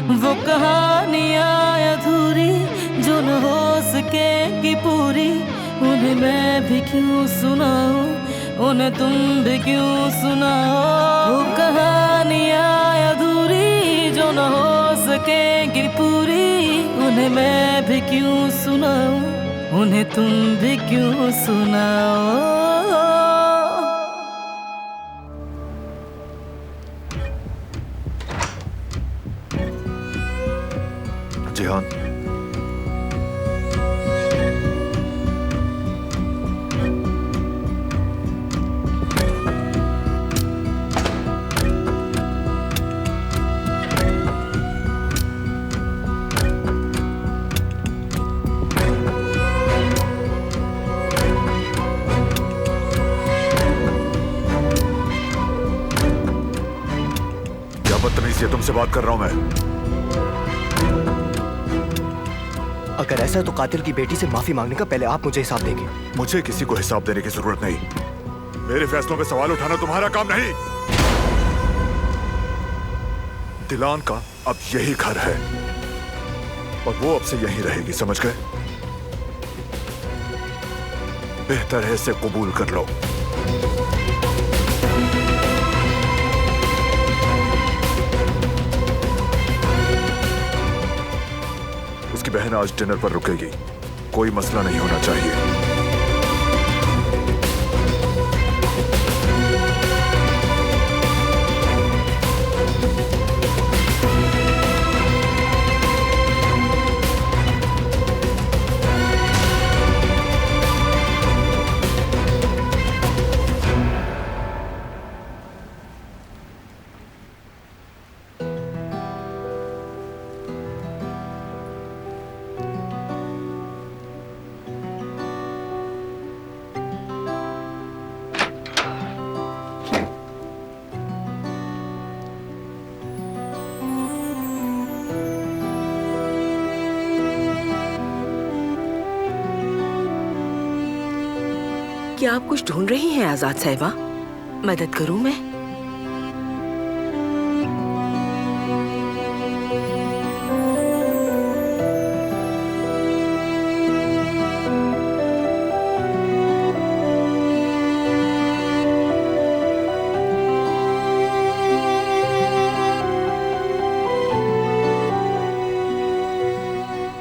वो कहानियाँ अधूरी जो न हो सकेगी पूरी, उन्हें मैं भी क्यों सुनाऊं, उन्हें तुम भी क्यों सुनाओ। वो कहानियाँ अधूरी जो न हो सकेगी पूरी, उन्हें मैं भी क्यों सुनाऊं, उन्हें तुम भी क्यों सुनाओ। जिहान, क्या बदतमीजी है, तुमसे बात कर रहा हूं मैं। अगर ऐसा है तो कातिल की बेटी से माफी मांगने का पहले आप मुझे हिसाब देंगे। मुझे किसी को हिसाब देने की जरूरत नहीं। मेरे फैसलों पे सवाल उठाना तुम्हारा काम नहीं। दिलान का अब यही घर है और वो अब से यहीं रहेगी, समझ गए? बेहतर है इसे कबूल कर लो। उसकी बहन आज डिनर पर रुकेगी, कोई मसला नहीं होना चाहिए। क्या आप कुछ ढूंढ रही हैं आजाद साहिबा? मदद करूं मैं?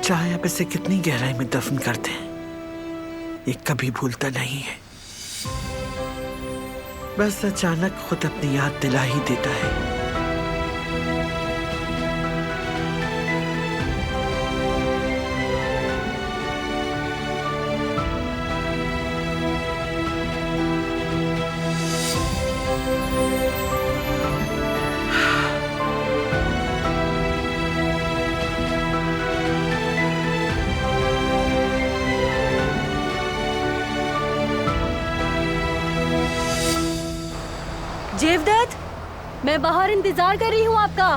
चाहे आप इसे कितनी गहराई में दफन करते हैं, ये कभी भूलता नहीं है। बस अचानक खुद अपनी याद दिला ही देता है। जेवदत्त, मैं बाहर इंतजार कर रही हूँ आपका।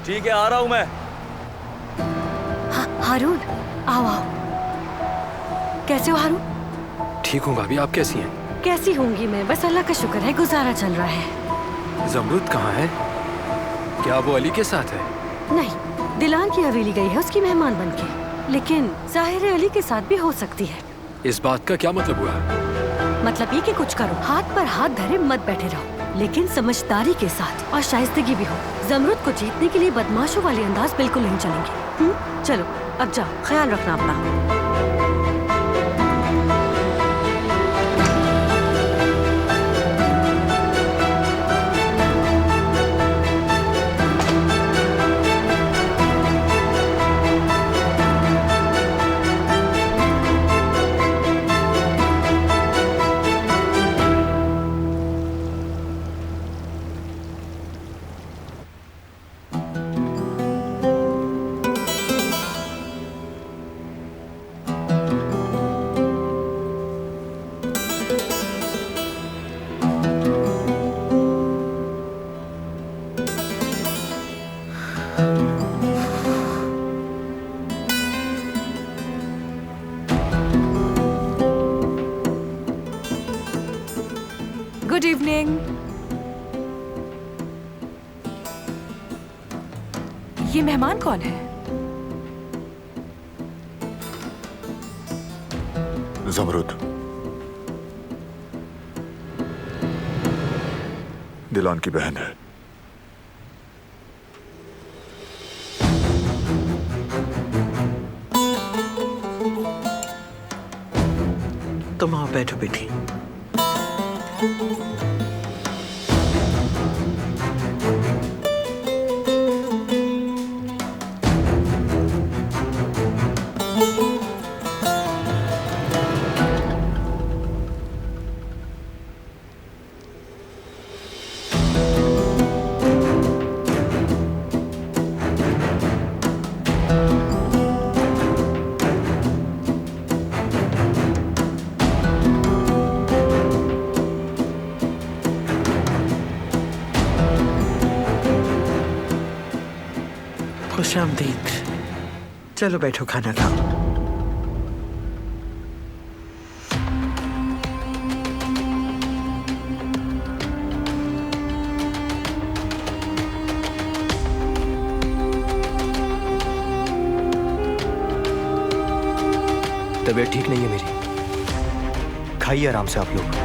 ठीक है, आ रहा हूँ मैं। हारून, आओ आओ। कैसे हो हारून? ठीक हूँ भाभी, आप कैसी हैं? कैसी होंगी मैं, बस अल्लाह का शुक्र है, गुजारा चल रहा है। जमरुद कहाँ है? क्या वो अली के साथ है? नहीं, दिलान की हवेली गई है उसकी मेहमान बनके, लेकिन जाहिर है अली के साथ भी हो सकती है। इस बात का क्या मतलब हुआ? मतलब ये कि कुछ करो, हाथ पर हाथ धरे मत बैठे रहो, लेकिन समझदारी के साथ और शाइस्तगी भी हो। जमरुद को जीतने के लिए बदमाशों वाले अंदाज बिल्कुल नहीं चलेंगे। चलो अब जाओ, ख्याल रखना अपना। Good evening. ये मेहमान कौन है? जमरुद, दिलान की बहन है। तुम आओ, बैठो बेटी। खुशामदीद। चलो बैठो, खाना खाओ। तबीयत ठीक नहीं है मेरी, खाइए आराम से आप लोग।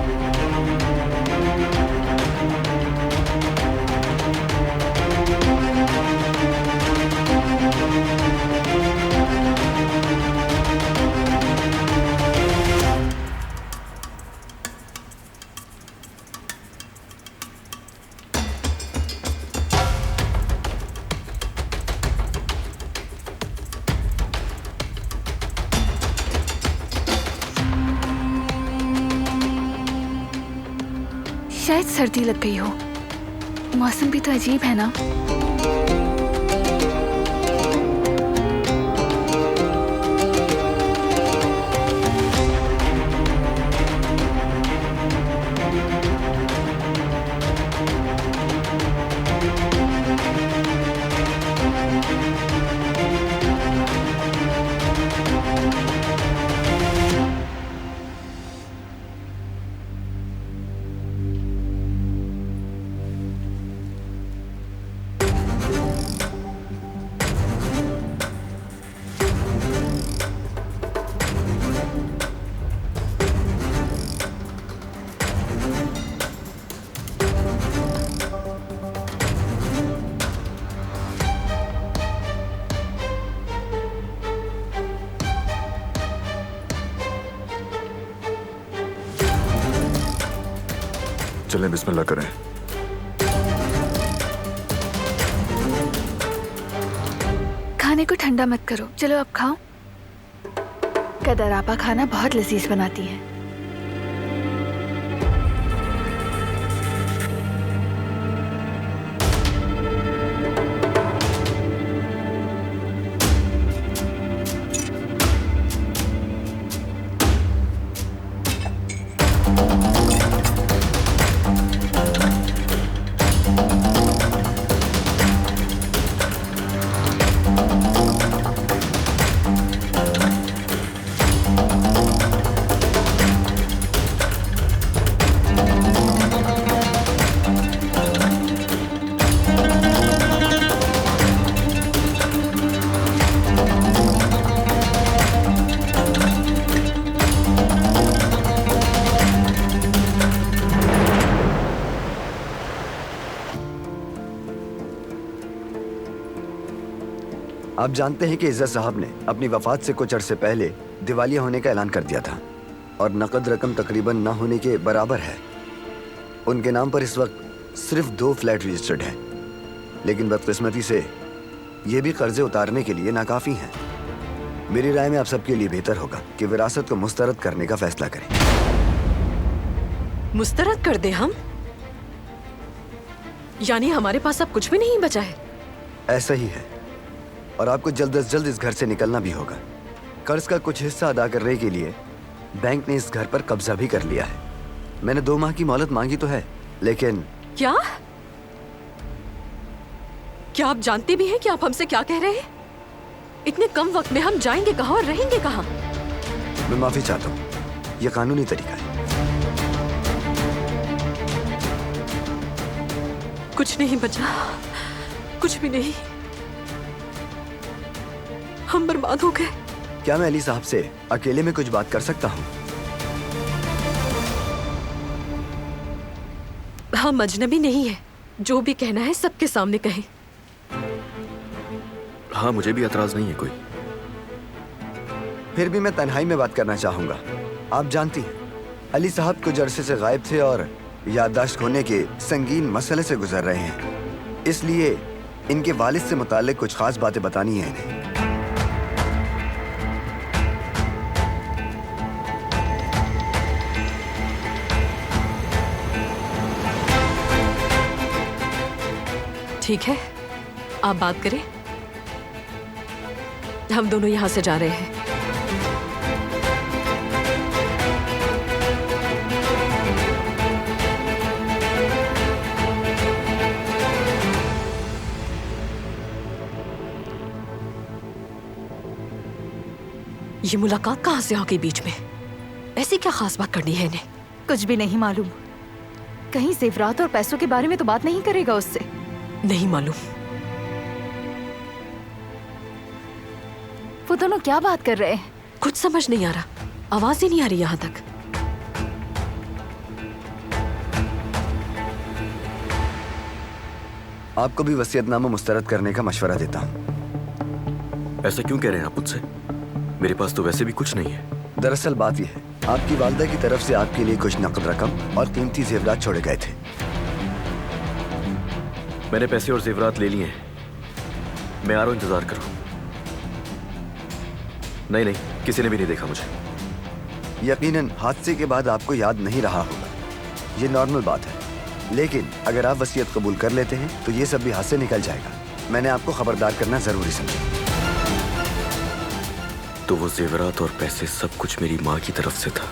शायद सर्दी लग गई हो। मौसम भी तो अजीब है ना। चलें, बिस्मिल्लाह करें। खाने को ठंडा मत करो, चलो अब खाओ। कदर आपा खाना बहुत लजीज बनाती है। आप जानते हैं कि इज्जत साहब ने अपनी वफात से कुछ अरसे पहले दिवालिया होने का ऐलान कर दिया था और नकद रकम तकरीबन ना होने के बराबर है। उनके नाम पर इस वक्त सिर्फ 2 फ्लैट रजिस्टर्ड हैं, लेकिन बदकिस्मती से ये भी कर्जे उतारने के लिए नाकाफी हैं। मेरी राय में आप सबके लिए बेहतर होगा कि विरासत को मुस्तरद करने का फैसला करें। मुस्तरद कर दे हम? यानी हमारे पास अब कुछ भी नहीं बचा है? ऐसा ही है, और आपको जल्द से जल्द इस घर से निकलना भी होगा। कर्ज का कुछ हिस्सा अदा करने के लिए बैंक ने इस घर पर कब्जा भी कर लिया है। मैंने 2 माह की मोहलत मांगी तो है, लेकिन क्या? क्या आप जानते भी हैं कि आप हमसे क्या कह रहे हैं? इतने कम वक्त में हम जाएंगे कहाँ और रहेंगे कहाँ? मैं माफी चाहता हूँ, यह कानूनी तरीका है। कुछ नहीं बचा, कुछ भी नहीं। हम बर्बाद हो गए। क्या मैं अली साहब से अकेले में कुछ बात कर सकता हूँ? हम अजनबी नहीं है, जो भी कहना है सबके सामने कहें। हाँ, मुझे भी एतराज नहीं है कोई। फिर भी मैं तन्हाई में बात करना चाहूंगा। आप जानती हैं, अली साहब कुछ अरसे से गायब थे और याददाश्त खोने के संगीन मसले से गुजर रहे हैं। इसलिए इनके वालिद से मुताल्लिक कुछ खास बातें बतानी है इन्हें। ठीक है, आप बात करें। हम दोनों यहां से जा रहे हैं। ये मुलाकात कहां से आ गई बीच में? ऐसी क्या खास बात करनी है इन्हें? कुछ भी नहीं मालूम। कहीं जेवरात और पैसों के बारे में तो बात नहीं करेगा उससे? नहीं मालूम। वो दोनों क्या बात कर रहे हैं? कुछ समझ नहीं आ रहा, आवाज ही नहीं आ रही यहां तक। आपको भी वसीयतनामा मुस्तरद करने का मशवरा देता हूँ। ऐसा क्यों कह रहे हैं आप मुझसे? मेरे पास तो वैसे भी कुछ नहीं है। दरअसल बात यह है, आपकी वालिदा की तरफ से आपके लिए कुछ नकद रकम और कीमती जेवरात छोड़े गए थे। मैंने पैसे और जेवरात ले लिए हैं। मैं आ रहा हूं, इंतजार करो। नहीं, किसी ने भी नहीं देखा मुझे। यकीनन हादसे के बाद आपको याद नहीं रहा होगा, ये नॉर्मल बात है। लेकिन अगर आप वसीयत कबूल कर लेते हैं तो ये सब भी हाथ से निकल जाएगा। मैंने आपको खबरदार करना जरूरी समझा। तो वो जेवरात और पैसे सब कुछ मेरी माँ की तरफ से था।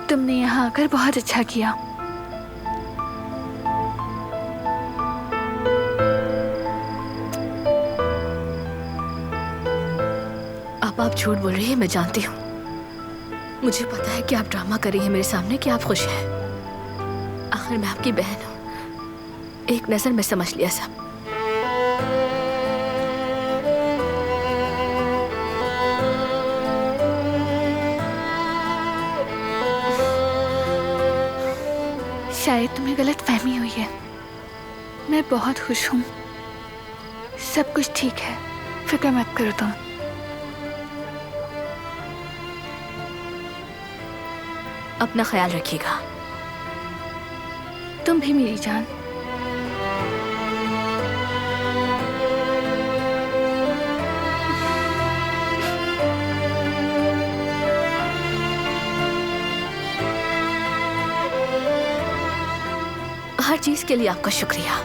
तुमने यहाँ आकर बहुत अच्छा किया। अब आप झूठ बोल रही हैं, मैं जानती हूँ। मुझे पता है कि आप ड्रामा कर रही हैं मेरे सामने कि आप खुश हैं। आखिर मैं आपकी बहन हूँ, एक नजर में समझ लिया सब। शायद तुम्हें गलत फहमी हुई है। मैं बहुत खुश हूँ, सब कुछ ठीक है, फिक्र मत करो तुम। अपना ख्याल रखिएगा। तुम भी मेरी जान। हर चीज के लिए आपका शुक्रिया।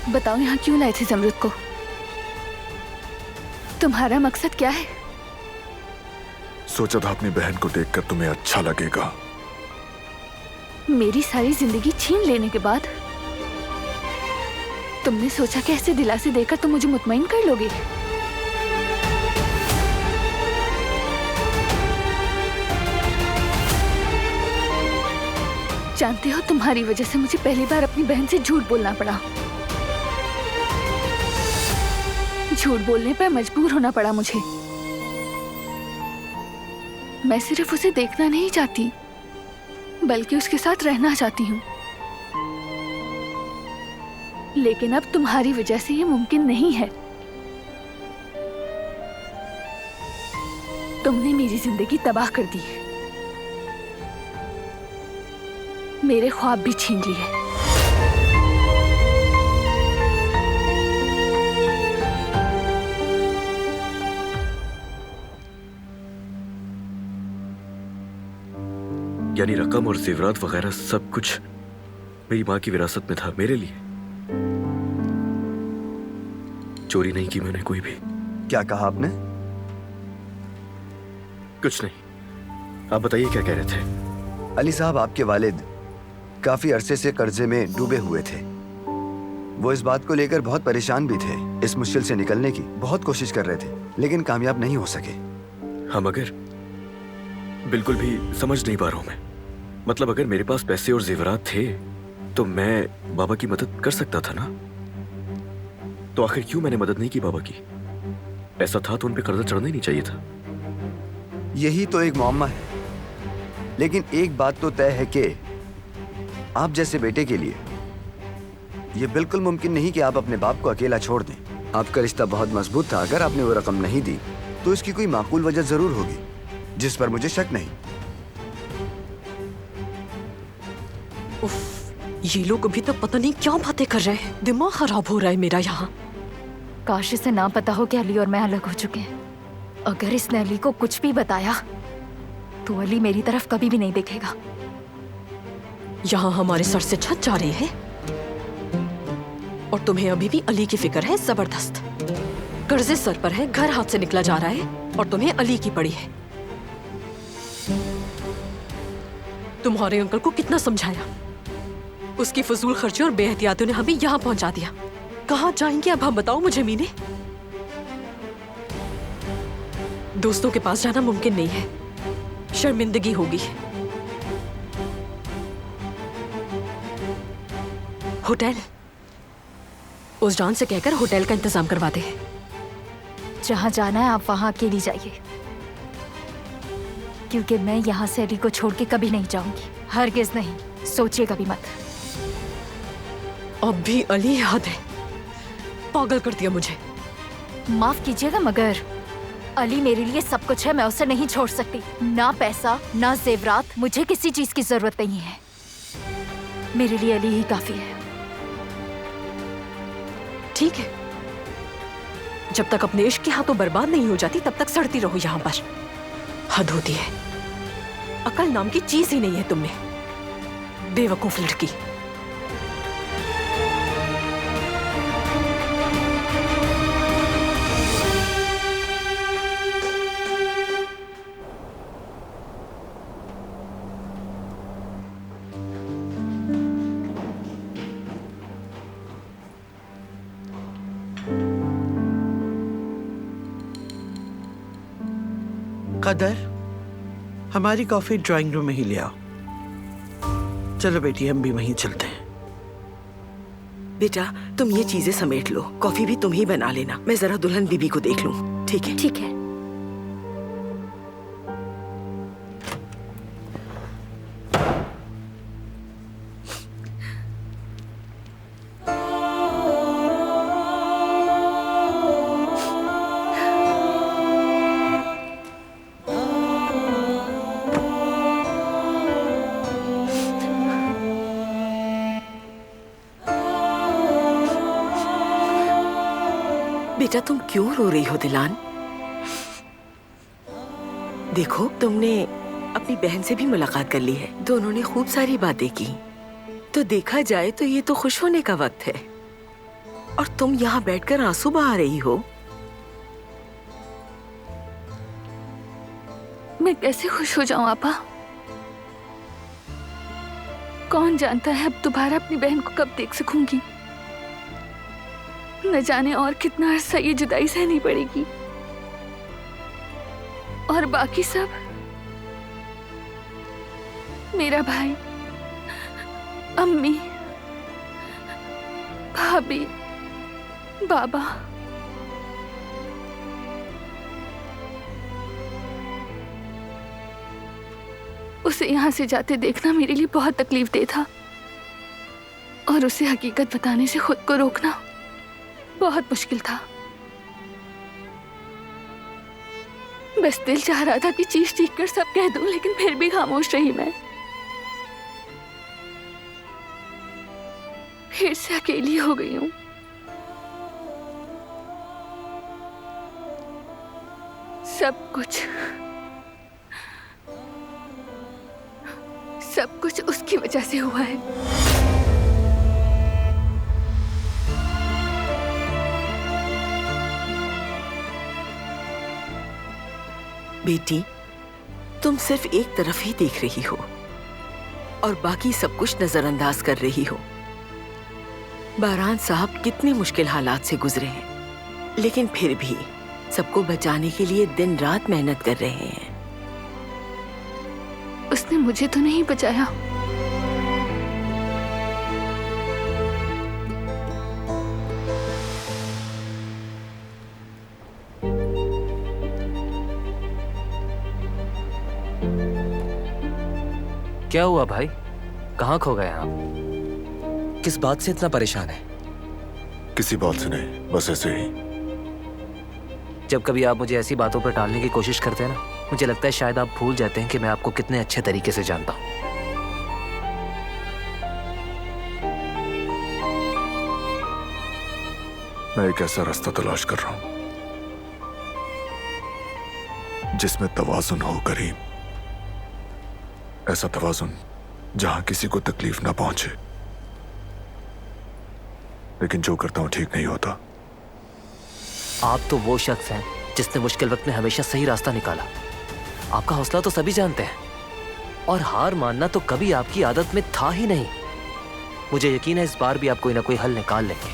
बताओ यहाँ क्यों लाए थे जमरुद को? तुम्हारा मकसद क्या है? सोचा था अपनी बहन को देखकर तुम्हें अच्छा लगेगा। मेरी सारी जिंदगी छीन लेने के बाद तुमने सोचा कि ऐसे दिलासे देकर तुम मुझे मुतमईन कर लोगे? जानते हो, तुम्हारी वजह से मुझे पहली बार अपनी बहन से झूठ बोलना पड़ा। झूठ बोलने पर मजबूर होना पड़ा मुझे। मैं सिर्फ उसे देखना नहीं चाहती, बल्कि उसके साथ रहना चाहती हूँ। लेकिन अब तुम्हारी वजह से ये मुमकिन नहीं है। तुमने मेरी जिंदगी तबाह कर दी, मेरे ख्वाब भी छीन लिए। यानी रकम और जेवरात वगैरह सब कुछ मेरी माँ की विरासत में था मेरे लिए। चोरी नहीं की मैंने कोई भी। क्या कहा आपने? कुछ नहीं, आप बताइए क्या कह रहे थे? अली साहब, आपके वालिद काफी अरसे से कर्जे में डूबे हुए थे। वो इस बात को लेकर बहुत परेशान भी थे। इस मुश्किल से निकलने की बहुत कोशिश कर रहे थे, लेकिन कामयाब नहीं हो सके। हाँ, मगर बिल्कुल भी समझ नहीं पा रहा हूं मैं। मतलब अगर मेरे पास पैसे और जेवरात थे तो मैं बाबा की मदद कर सकता था ना। तो आखिर क्यों मैंने मदद नहीं की बाबा की? ऐसा था तो उन पे कर्जा चढ़ना ही नहीं चाहिए था। यही तो एक मुअम्मा है। लेकिन एक बात तो तय है कि आप जैसे बेटे के लिए यह बिल्कुल मुमकिन नहीं कि आप अपने बाप को अकेला छोड़ दें। आपका रिश्ता बहुत मजबूत था। अगर आपने वो रकम नहीं दी तो इसकी कोई माकूल वजह जरूर होगी, जिस पर मुझे शक नहीं। उफ, ये लोग अभी तक पता नहीं क्या बातें कर रहे हैं। दिमाग खराब हो रहा है मेरा यहाँ। काश इसे ना पता हो कि अली और मैं अलग हो चुके हैं। अगर इसने अली को कुछ भी बताया तो अली मेरी तरफ कभी भी नहीं देखेगा। यहाँ हमारे सर से छत जा रही है और तुम्हें अभी भी अली की फिक्र है जबरदस्त। कर्जे सर पर है, घर हाथ से निकला जा रहा है और तुम्हें अली की पड़ी है। तुम्हारे अंकल को कितना समझाया, उसकी फजूल खर्ची और बेहतियातियों ने हमें यहाँ पहुंचा दिया। कहाँ जाएंगे अब हम, बताओ मुझे मीने। दोस्तों के पास जाना मुमकिन नहीं है, शर्मिंदगी होगी। होटल, उस डॉन से कहकर होटल का इंतजाम करवा दे। जहाँ जाना है आप वहाँ अकेली जाइए, क्योंकि मैं यहाँ से अली को छोड़ के कभी नहीं जाऊंगी। हरगिज नहीं, सोचिएगा भी मत। अब भी अली याद है, पागल कर दिया मुझे। माफ कीजिएगा मगर अली मेरे लिए सब कुछ है। मैं उसे नहीं छोड़ सकती। ना पैसा ना जेवरात, मुझे किसी चीज की जरूरत नहीं है। मेरे लिए अली ही काफी है। ठीक है, जब तक अपने इश्क की हाथों बर्बाद नहीं हो जाती तब तक सड़ती रहो यहाँ पर। हद होती है, अकल नाम की चीज ही नहीं है तुमने, बेवकूफ लड़की। कदर, हमारी कॉफी ड्राइंग रूम में ही ले आओ। चलो बेटी, हम भी वहीं चलते हैं। बेटा, तुम ये चीजें समेट लो, कॉफी भी तुम ही बना लेना। मैं जरा दुल्हन बीबी को देख लूं, ठीक है? ठीक है। बेटा, तुम क्यों रो रही हो दिलान? देखो, तुमने अपनी बहन से भी मुलाकात कर ली है, दोनों ने खूब सारी बातें की। तो देखा जाए तो ये तो खुश होने का वक्त है, और तुम यहाँ बैठकर आंसू बहा रही हो। मैं कैसे खुश हो जाऊं आपा? कौन जानता है अब दोबारा अपनी बहन को कब देख सकूंगी। न जाने और कितना अरसा ये जुदाई सहनी पड़ेगी। और बाकी सब, मेरा भाई, अम्मी, भाभी, बाबा, उसे यहाँ से जाते देखना मेरे लिए बहुत तकलीफ दे था और उसे हकीकत बताने से खुद को रोकना बहुत मुश्किल था। बस दिल चाह रहा था कि चीख चीख कर सब कह दूं, लेकिन फिर भी खामोश रही मैं। फिर से अकेली हो गई हूं। सब कुछ उसकी वजह से हुआ है। बेटी, तुम सिर्फ एक तरफ ही देख रही हो और बाकी सब कुछ नजरअंदाज कर रही हो। बारान साहब कितने मुश्किल हालात से गुजरे हैं, लेकिन फिर भी सबको बचाने के लिए दिन रात मेहनत कर रहे हैं। उसने मुझे तो नहीं बचाया। क्या हुआ भाई, कहाँ खो गए आप? किस बात से इतना परेशान है? किसी बात से नहीं, बस ऐसे ही। जब कभी आप मुझे ऐसी बातों पर टालने की कोशिश करते हैं ना, मुझे लगता है शायद आप भूल जाते हैं कि मैं आपको कितने अच्छे तरीके से जानता हूँ। मैं एक ऐसा रास्ता तलाश कर रहा हूं जिसमें तवाजुन हो करीम। ऐसा तवाजुन जहां किसी को तकलीफ ना पहुंचे, लेकिन जो करता हूं ठीक नहीं होता। आप तो वो शख्स हैं जिसने मुश्किल वक्त में हमेशा सही रास्ता निकाला। आपका हौसला तो सभी जानते हैं, और हार मानना तो कभी आपकी आदत में था ही नहीं। मुझे यकीन है इस बार भी आप कोई ना कोई हल निकाल लेंगे,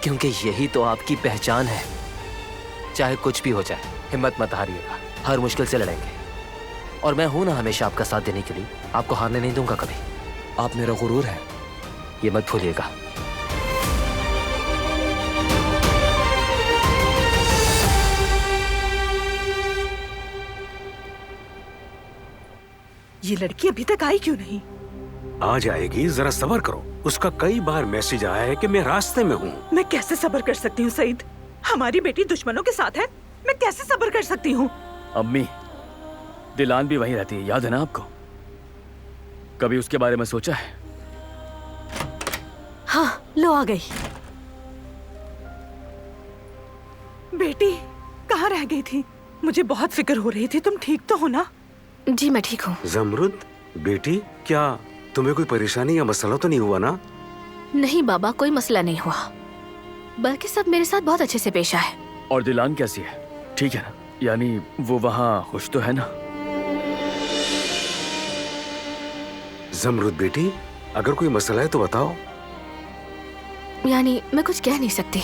क्योंकि यही तो आपकी पहचान है। चाहे कुछ भी हो जाए, हिम्मत मत हारिएगा, हर मुश्किल से लड़ेंगे। और मैं हूं ना हमेशा आपका साथ देने के लिए, आपको हारने नहीं दूंगा कभी। आप मेरा गुरूर हैं, ये मत भूलिएगा। ये लड़की अभी तक आई क्यों नहीं? आ जाएगी, जरा सब्र करो। उसका कई बार मैसेज आया है कि मैं रास्ते में हूँ। मैं कैसे सब्र कर सकती हूँ सईद? हमारी बेटी दुश्मनों के साथ है, मैं कैसे सब्र कर सकती हूँ? अम्मी, दिलान भी वहीं रहती है, याद है ना आपको? कभी उसके बारे में सोचा है? हाँ, लो आ गई। बेटी कहाँ रह गई थी? मुझे बहुत फिक्र हो रही थी। तुम ठीक तो हो ना? जी मैं ठीक हूँ। जमरुद बेटी, क्या तुम्हें कोई परेशानी या मसला तो नहीं हुआ ना? नहीं बाबा, कोई मसला नहीं हुआ, बल्कि सब मेरे साथ बहुत अच्छे से पेश आए। और दिलान कैसी है? ठीक है ना? यानी वो वहाँ खुश तो है ना? जमरुद बेटी, अगर कोई मसला है तो बताओ। यानी मैं कुछ कह नहीं सकती।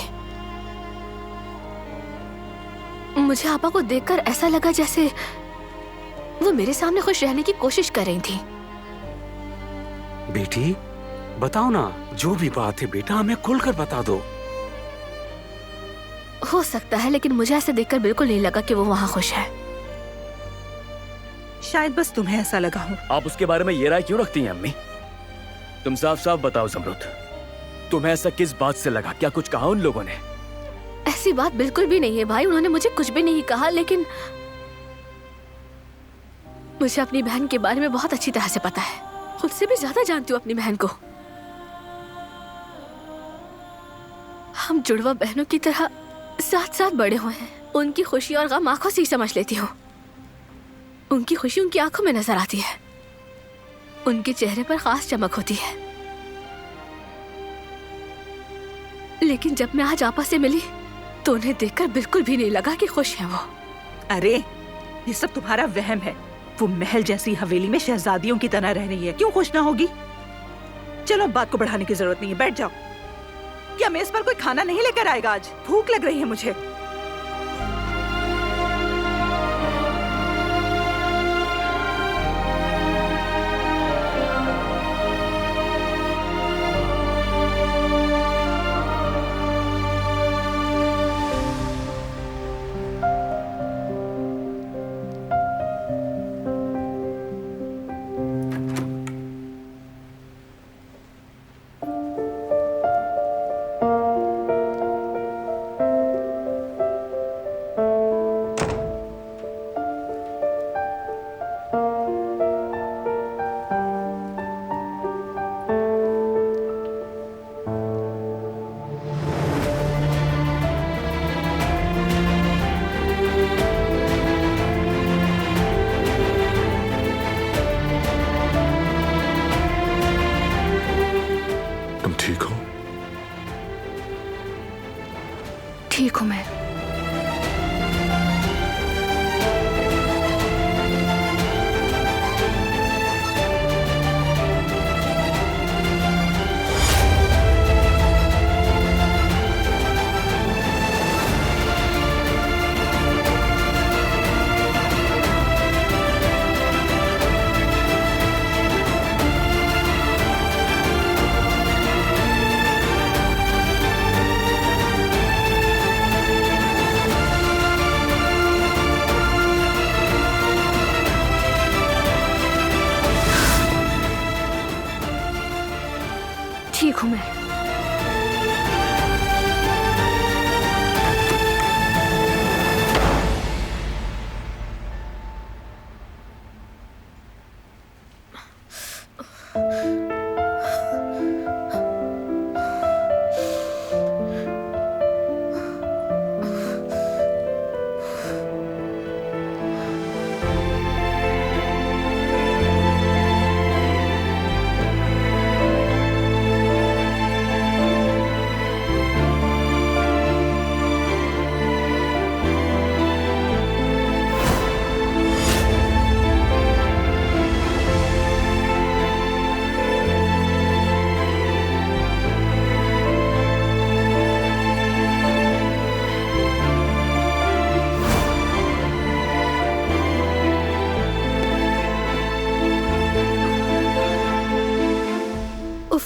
मुझे आपा को देखकर ऐसा लगा जैसे वो मेरे सामने खुश रहने की कोशिश कर रही थी। बेटी बताओ ना, जो भी बात है बेटा हमें खुलकर बता दो। हो सकता है, लेकिन मुझे ऐसे देखकर बिल्कुल नहीं लगा कि वो वहाँ खुश है। शायद बस तुम्हें ऐसा लगा हो। आप उसके बारे में ये राय क्यों रखती हैं अम्मी? तुम साफ साफ बताओ जमरुद, तुम्हें ऐसा किस बात से लगा? क्या कुछ कहा उन लोगों ने? ऐसी बात बिल्कुल भी नहीं है भाई, उन्होंने मुझे कुछ भी नहीं कहा, लेकिन मुझे अपनी बहन के बारे में बहुत अच्छी तरह से पता है। खुद से भी ज्यादा जानती हूँ अपनी बहन को। हम जुड़वा बहनों की तरह साथ साथ बड़े हुए हैं। उनकी खुशी और गम आंखों से ही समझ लेती हूँ। उनकी खुशी उनकी आंखों में नजर आती है, उनके चेहरे पर खास चमक होती है। लेकिन जब मैं आज आपा से मिली तो उन्हें देखकर बिल्कुल भी नहीं लगा कि खुश हैं वो। अरे ये सब तुम्हारा वहम है। वो महल जैसी हवेली में शहजादियों की तरह रह रही है, क्यों खुश ना होगी? चलो अब बात को बढ़ाने की जरूरत नहीं है, बैठ जाओ। क्या मेज पर कोई खाना नहीं लेकर आएगा? आज भूख लग रही है मुझे। ठीक हो? ठीक हूँ मैं। ठीक हूँ मैं।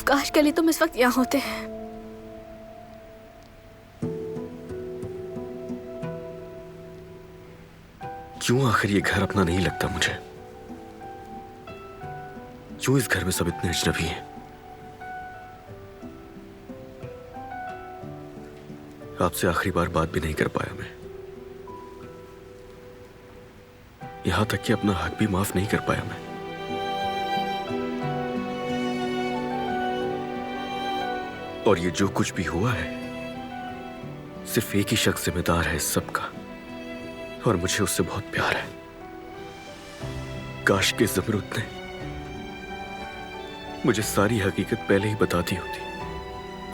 काश के लिए तुम इस वक्त यहाँ होते। क्यों आखिर ये घर अपना नहीं लगता मुझे? क्यों इस घर में सब इतने अजनबी हैं? आपसे आखिरी बार बात भी नहीं कर पाया मैं, यहां तक कि अपना हक भी माफ नहीं कर पाया मैं। और ये जो कुछ भी हुआ है सिर्फ एक ही शख्स जिम्मेदार है इस सब का, और मुझे उससे बहुत प्यार है। काश के ज़मरूद ने मुझे सारी हकीकत पहले ही बता दी होती।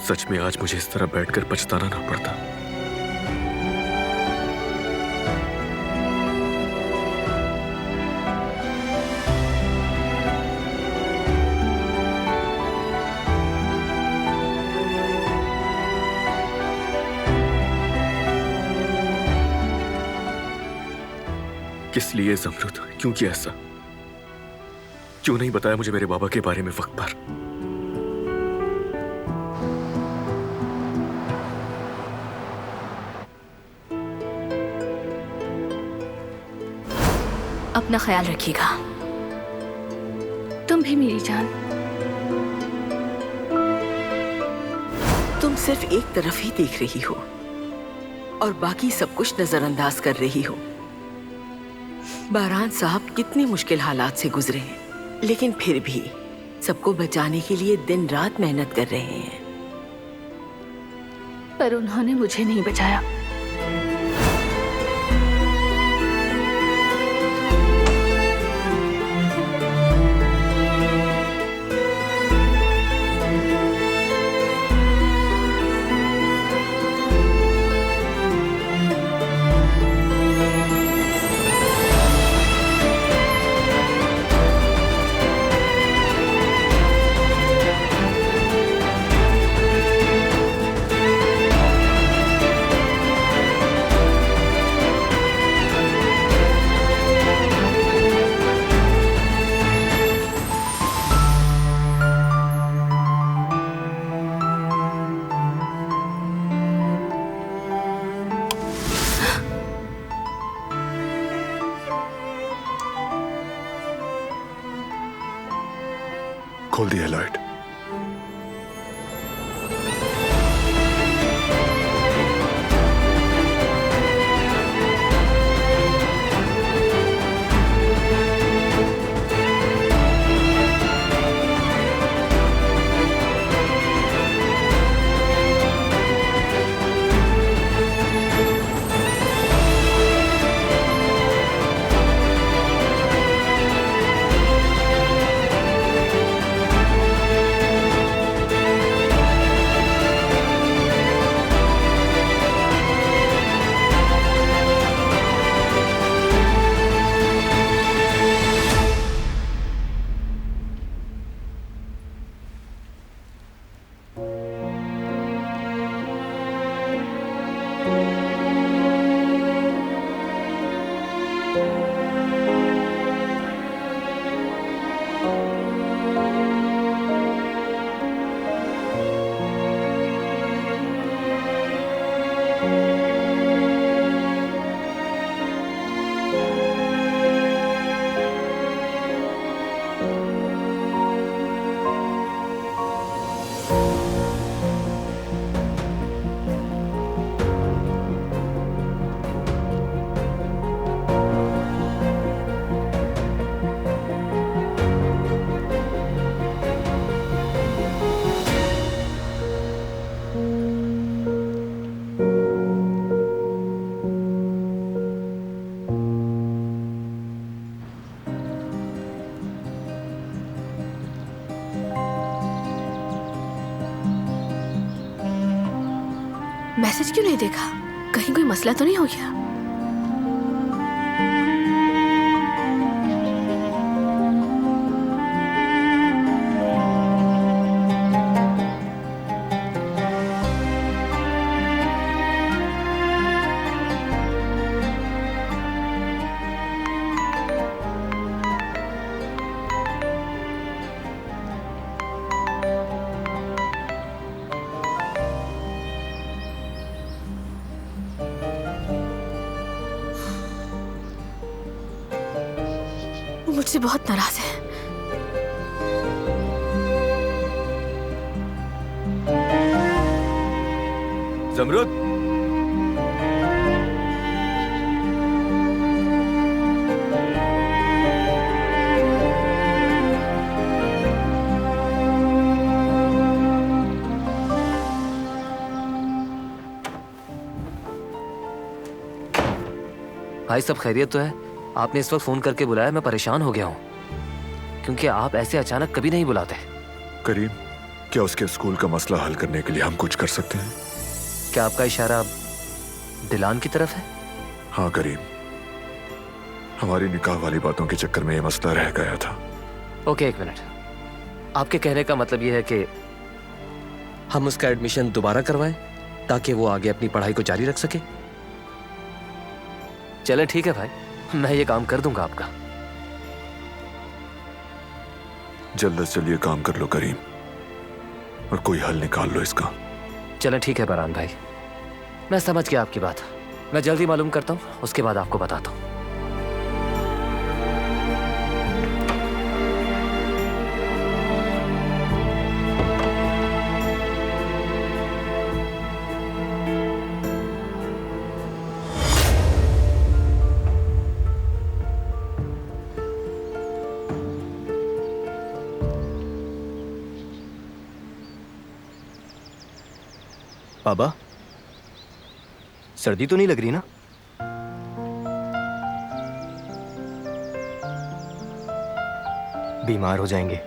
सच में आज मुझे इस तरह बैठकर पछताना ना पड़ता। किस लिए ज़मरूद? क्यों किया ऐसा? क्यों नहीं बताया मुझे मेरे बाबा के बारे में वक्त पर? अपना ख्याल रखिएगा। तुम भी मेरी जान। तुम सिर्फ एक तरफ ही देख रही हो और बाकी सब कुछ नजरअंदाज कर रही हो। बारान साहब कितनी मुश्किल हालात से गुजरे हैं, लेकिन फिर भी सबको बचाने के लिए दिन रात मेहनत कर रहे हैं। पर उन्होंने मुझे नहीं बचाया। खोल दी है लाइट। मैसेज क्यों नहीं देखा? कहीं कोई मसला तो नहीं हो गया? मुझसे बहुत नाराज है। ज़मरुद, भाई सब खैरियत तो है? आपने इस वक्त फोन करके बुलाया, मैं परेशान हो गया हूँ क्योंकि आप ऐसे अचानक कभी नहीं बुलाते। करीम, क्या उसके स्कूल का मसला हल करने के लिए हम कुछ कर सकते हैं? क्या आपका इशारा दिलान की तरफ है? हाँ करीम, हमारी निकाह वाली बातों के चक्कर में ये मसला रह गया था। ओके, एक मिनट। आपके कहने का मतलब ये है कि हम उसका एडमिशन दोबारा करवाएं ताकि वो आगे अपनी पढ़ाई को जारी रख सके? चले ठीक है भाई, मैं ये काम कर दूंगा आपका। जल्द से जल्द ये काम कर लो करीम, और कोई हल निकाल लो इसका। चलें ठीक है बरहान भाई, मैं समझ गया आपकी बात। मैं जल्दी मालूम करता हूँ, उसके बाद आपको बताता हूँ। बाबा, सर्दी तो नहीं लग रही ना? बीमार हो जाएंगे।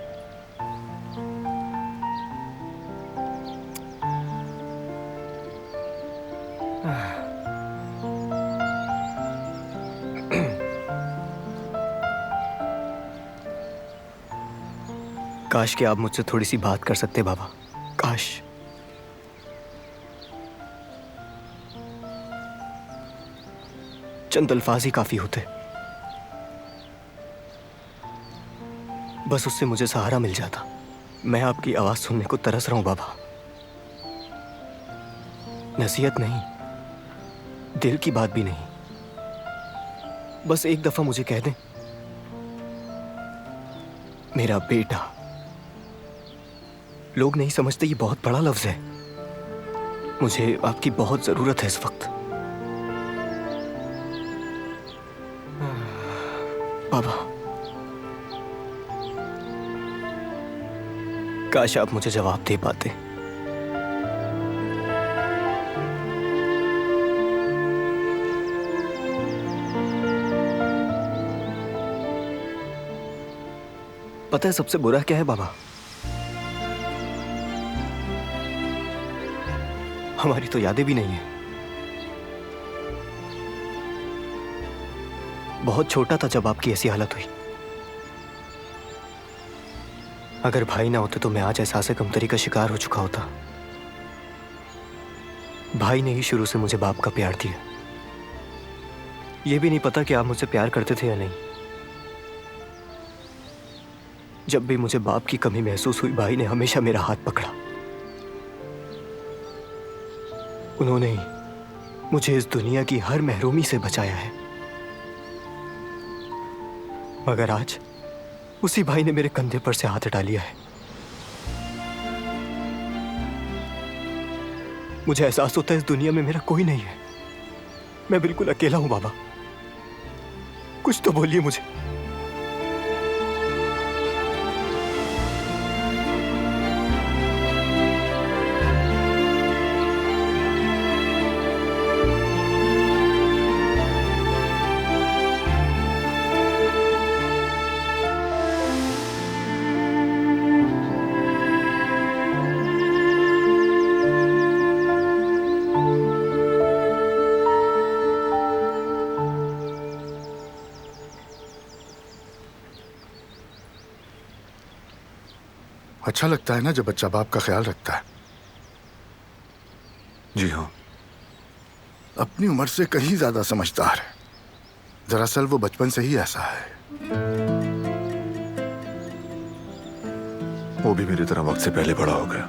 काश कि आप मुझसे थोड़ी सी बात कर सकते बाबा, काश। चंद अल्फाज ही काफी होते, बस उससे मुझे सहारा मिल जाता। मैं आपकी आवाज सुनने को तरस रहा हूं बाबा। नसीहत नहीं, दिल की बात भी नहीं, बस एक दफा मुझे कह दें, मेरा बेटा लोग नहीं समझते ये बहुत बड़ा लफ्ज है। मुझे आपकी बहुत जरूरत है इस वक्त। बाबा, काश आप मुझे जवाब दे पाते। पता है सबसे बुरा क्या है बाबा? हमारी तो यादें भी नहीं है। बहुत छोटा था जब आपकी ऐसी हालत हुई। अगर भाई ना होते तो मैं आज एहसास कमतरी का शिकार हो चुका होता। भाई ने ही शुरू से मुझे बाप का प्यार दिया। यह भी नहीं पता कि आप मुझसे प्यार करते थे या नहीं। जब भी मुझे बाप की कमी महसूस हुई, भाई ने हमेशा मेरा हाथ पकड़ा। उन्होंने ही मुझे इस दुनिया की हर महरूमी से बचाया है। मगर आज उसी भाई ने मेरे कंधे पर से हाथ हटा लिया है। मुझे एहसास होता है इस दुनिया में मेरा कोई नहीं है। मैं बिल्कुल अकेला हूं बाबा। कुछ तो बोलिए मुझे। अच्छा लगता है ना जब बच्चा बाप का ख्याल रखता है। जी हाँ। अपनी उम्र से कहीं ज्यादा समझदार है। दरअसल वो बचपन से ही ऐसा है। वो भी मेरी तरह वक्त से पहले बड़ा हो गया।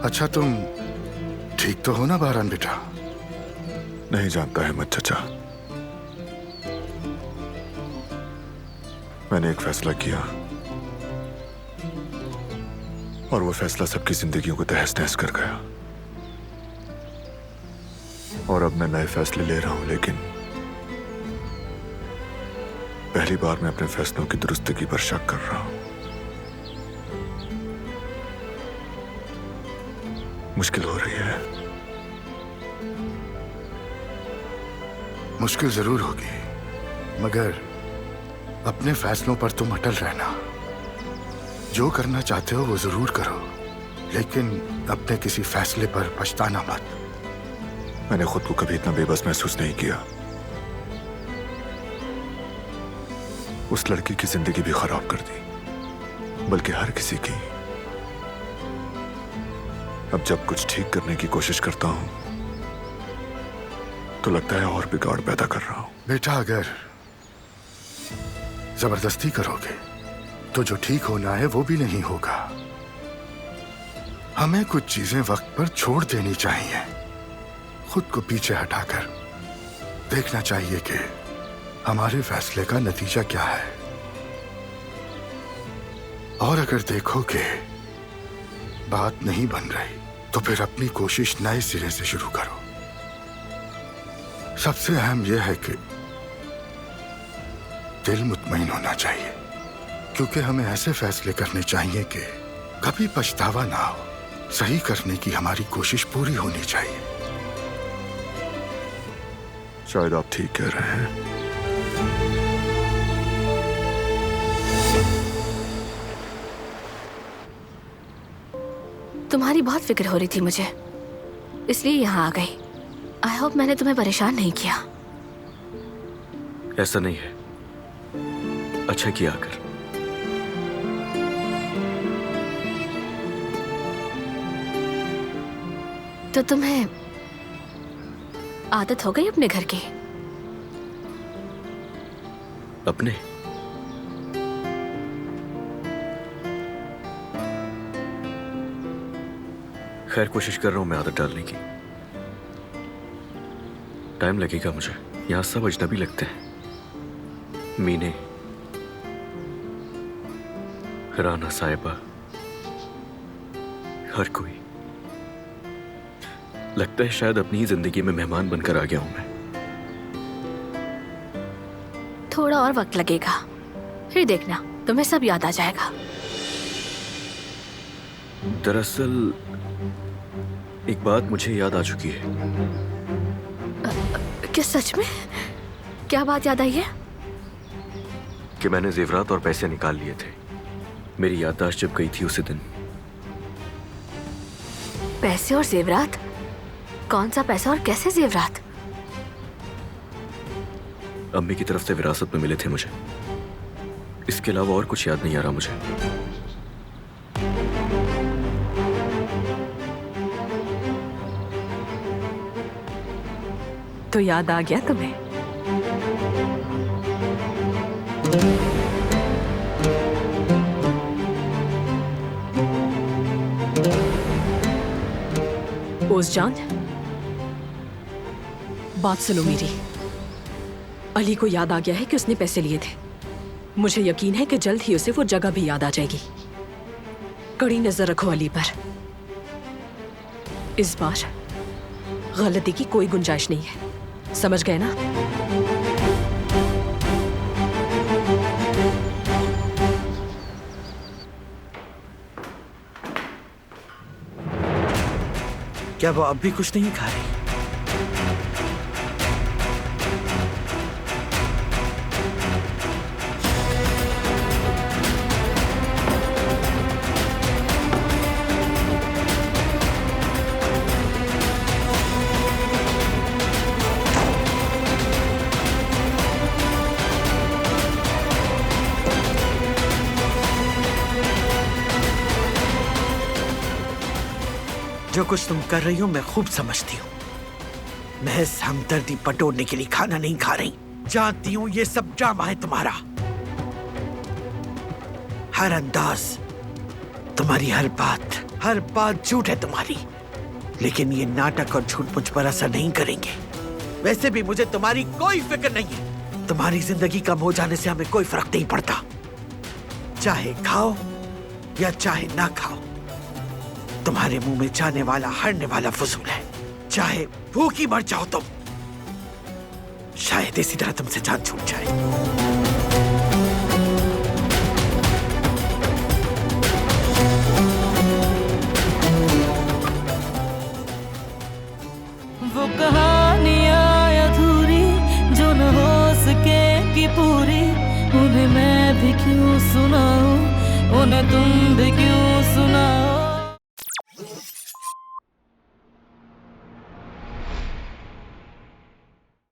अच्छा, तुम ठीक तो हो ना बहरान बेटा? नहीं जानता है मत चचा। मैंने एक फैसला किया और वो फैसला सबकी जिंदगियों को तहस नहस कर गया। और अब मैं नए फैसले ले रहा हूं, लेकिन पहली बार मैं अपने फैसलों की दुरुस्तगी पर शक कर रहा हूं। मुश्किल हो रही है। मुश्किल जरूर होगी, मगर अपने फैसलों पर तुम अटल रहना। जो करना चाहते हो वो जरूर करो, लेकिन अपने किसी फैसले पर पछताना मत। मैंने खुद को कभी इतना बेबस महसूस नहीं किया। उस लड़की की जिंदगी भी खराब कर दी, बल्कि हर किसी की। अब जब कुछ ठीक करने की कोशिश करता हूं तो लगता है और बिगाड़ पैदा कर रहा हूं। बेटा, अगर जबरदस्ती करोगे तो जो ठीक होना है वो भी नहीं होगा। हमें कुछ चीजें वक्त पर छोड़ देनी चाहिए। खुद को पीछे हटाकर देखना चाहिए कि हमारे फैसले का नतीजा क्या है। और अगर देखो कि बात नहीं बन रही तो फिर अपनी कोशिश नए सिरे से शुरू करो। सबसे अहम यह है कि दिल मुतमईन होना चाहिए, क्योंकि हमें ऐसे फैसले करने चाहिए कि कभी पछतावा ना हो। सही करने की हमारी कोशिश पूरी होनी चाहिए। शायद आप ठीक कह रहे हैं। तुम्हारी बहुत फिक्र हो रही थी मुझे, इसलिए यहाँ आ गई। आई होप मैंने तुम्हें परेशान नहीं किया। ऐसा नहीं है, अच्छा किया आकर। तो तुम्हें आदत हो गई अपने घर की? अपने? खैर, कोशिश कर रहा हूं मैं आदत डालने की। टाइम लगेगा मुझे। यहां सब अजनबी लगते हैं। मीने, राना साहिबा, हर कोई। लगता है शायद अपनी ही जिंदगी में मेहमान बनकर आ गया हूं मैं। थोड़ा और वक्त लगेगा, फिर देखना तुम्हें सब याद आ जाएगा। दरअसल एक बात मुझे याद आ चुकी है। क्या सच में? क्या बात याद आई है? कि मैंने जेवरात और पैसे निकाल लिए थे। मेरी याददाश्त जब गई थी उसी दिन। पैसे और जेवरात? कौन सा पैसा और कैसे जेवरात? अम्मी की तरफ से विरासत में मिले थे मुझे। इसके अलावा और कुछ याद नहीं आ रहा मुझे। तो याद आ गया तुम्हें? ओज़जान, बात सुनो मेरी। अली को याद आ गया है कि उसने पैसे लिए थे। मुझे यकीन है कि जल्द ही उसे वो जगह भी याद आ जाएगी। कड़ी नजर रखो अली पर। इस बार गलती की कोई गुंजाइश नहीं है, समझ गए ना? क्या वो अब भी कुछ नहीं खा रही? जो कुछ तुम कर रही हो मैं खूब समझती हूँ। महज हमदर्दी बटोरने के लिए खाना नहीं खा रही। जानती हूँ ये सब ड्रामा है तुम्हारा। हर अंदाज, तुम्हारी हर बात झूठ है तुम्हारी। लेकिन ये नाटक और झूठ मुझ पर असर नहीं करेंगे। वैसे भी मुझे तुम्हारी कोई फिक्र नहीं है। तुम्हारी जिंदगी कम हो जाने से हमें कोई फर्क नहीं पड़ता। चाहे खाओ या चाहे ना खाओ, तुम्हारे मुंह में जाने वाला हरने वाला फजूल है। चाहे भूखी मर जाओ तुम, शायद इसी तरह तुमसे जान छूट जाए। वो कहानियाँ अधूरी जो न हो सकेगी पूरी, उन्हें मैं भी क्यों सुनाऊं, उन्हें तुम भी क्यों सुनाओ।